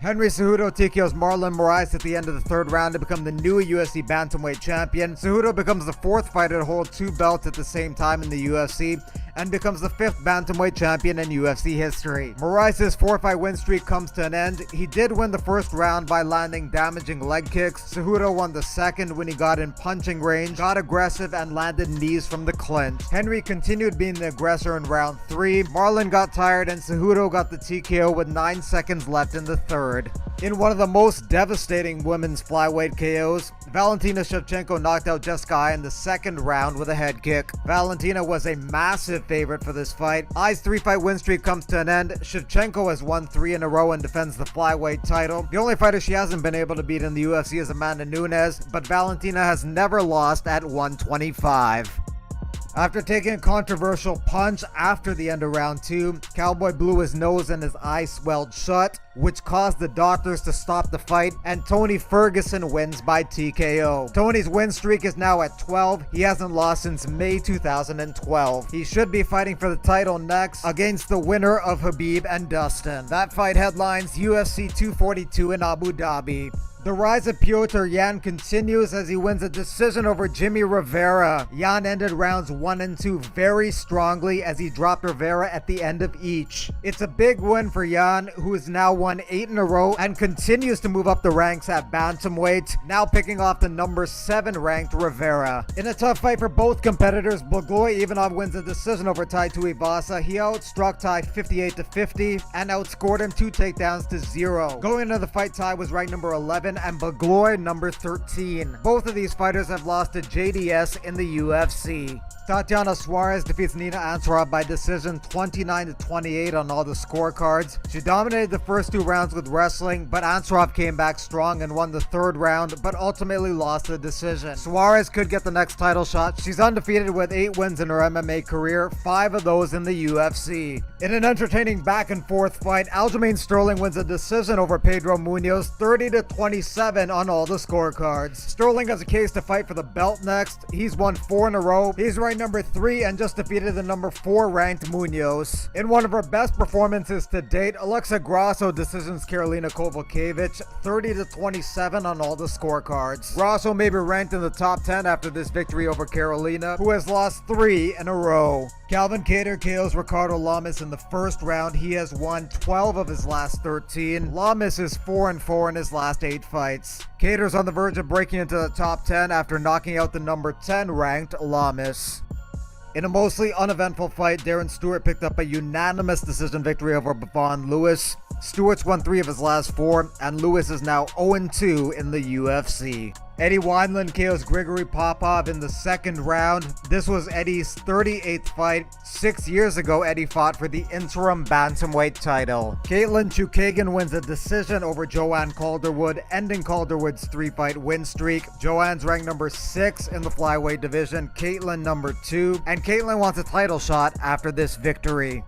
Henry Cejudo TKOs Marlon Moraes at the end of the third round to become the new UFC bantamweight champion. Cejudo becomes the fourth fighter to hold two belts at the same time in the UFC and becomes the fifth bantamweight champion in UFC history. Moraes' 4-fight win streak comes to an end. He did win the first round by landing damaging leg kicks. Cejudo won the second when he got in punching range, got aggressive, and landed knees from the clinch. Henry continued being the aggressor in round 3. Marlon got tired and Cejudo got the TKO with 9 seconds left in the third. In one of the most devastating women's flyweight KOs, Valentina Shevchenko knocked out Jessica Eye in the second round with a head kick. Valentina was a massive favorite for this fight. Eye's 3-fight win streak comes to an end. Shevchenko has won 3 in a row and defends the flyweight title. The only fighter she hasn't been able to beat in the UFC is Amanda Nunes, but Valentina has never lost at 125. After taking a controversial punch after the end of round 2, Cowboy blew his nose and his eye swelled shut, which caused the doctors to stop the fight, and Tony Ferguson wins by TKO. Tony's win streak is now at 12. He hasn't lost since May 2012. He should be fighting for the title next against the winner of Khabib and Dustin. That fight headlines UFC 242 in Abu Dhabi. The rise of Petr Yan continues as he wins a decision over Jimmy Rivera. Yan ended rounds 1 and 2 very strongly as he dropped Rivera at the end of each. It's a big win for Yan, who has now won 8 in a row and continues to move up the ranks at bantamweight, now picking off the number 7 ranked Rivera. In a tough fight for both competitors, Blagoy Ivanov wins a decision over Tai Tuivasa. He outstruck Tai 58-50 and outscored him 2 takedowns to 0. Going into the fight, Tai was ranked number 11 and Blagoy number 13. Both of these fighters have lost to JDS in the UFC. Tatyana Suarez defeats Nina Ansaroff by decision 29-28 on all the scorecards. She dominated the first 2 rounds with wrestling, but Ansaroff came back strong and won the third round, but ultimately lost the decision. Suarez could get the next title shot. She's undefeated with 8 wins in her MMA career, 5 of those in the UFC. In an entertaining back and forth fight, Aljamain Sterling wins a decision over Pedro Munoz, 30-27 on all the scorecards. Sterling has a case to fight for the belt next. He's won 4 in a row. He's ranked number 3 and just defeated the number 4 ranked Munoz. In one of her best performances to date, Alexa Grasso decisions Karolina Kowalkiewicz 30-27 on all the scorecards. Grasso may be ranked in the top 10 after this victory over Karolina, who has lost 3 in a row. Calvin Kattar KOs Ricardo Lamas in the first round. He has won 12 of his last 13. Lamas is 4-4 in his last 8 fights. Kattar's on the verge of breaking into the top 10 after knocking out the number 10 ranked Lamas. In a mostly uneventful fight, Darren Stewart picked up a unanimous decision victory over Bevon Lewis. Stewart's won 3 of his last 4, and Lewis is now 0-2 in the UFC. Eddie Wineland KOs Gregory Popov in the second round. This was Eddie's 38th fight. 6 years ago, Eddie fought for the interim bantamweight title. Caitlin Chukagian wins a decision over Joanne Calderwood, ending Calderwood's 3-fight win streak. Joanne's ranked number 6 in the flyweight division, Caitlin number 2, and Caitlin wants a title shot after this victory.